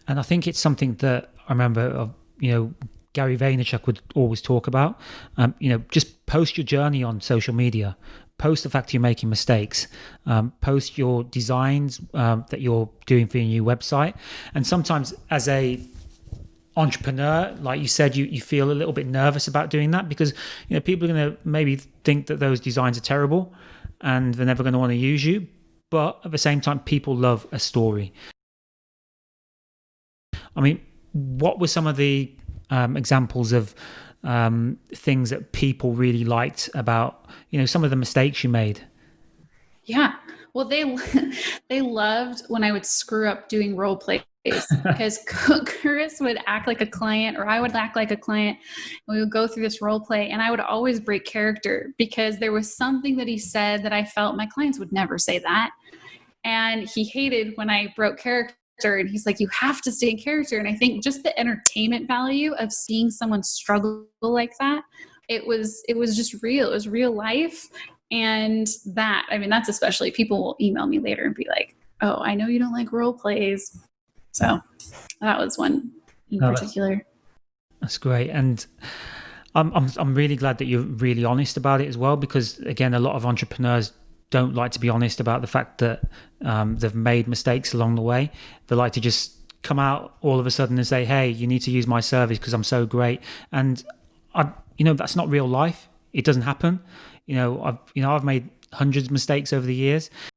And I think it's something that I remember Gary Vaynerchuk would always talk about. Just post your journey on social media. Post the fact you're making mistakes. Post your designs that you're doing for your new website. And sometimes as a entrepreneur, like you said, you feel a little bit nervous about doing that because people are going to maybe think that those designs are terrible and they're never going to want to use you. But at the same time, people love a story. I mean, what were some of the examples of things that people really liked about, some of the mistakes you made? Yeah. Well, they loved when I would screw up doing role plays because Chris would act like a client or I would act like a client and we would go through this role play and I would always break character because there was something that he said that I felt my clients would never say that. And he hated when I broke character. And he's like, you have to stay in character. And I think just the entertainment value of seeing someone struggle like that, it was just real. It was real life. And that's especially, people will email me later and be like, oh, I know you don't like role plays. So that was one in particular. That's great. And I'm really glad that you're really honest about it as well, because again, a lot of entrepreneurs don't like to be honest about the fact that they've made mistakes along the way. They like to just come out all of a sudden and say, hey, you need to use my service because I'm so great. And that's not real life. It doesn't happen. I've made hundreds of mistakes over the years.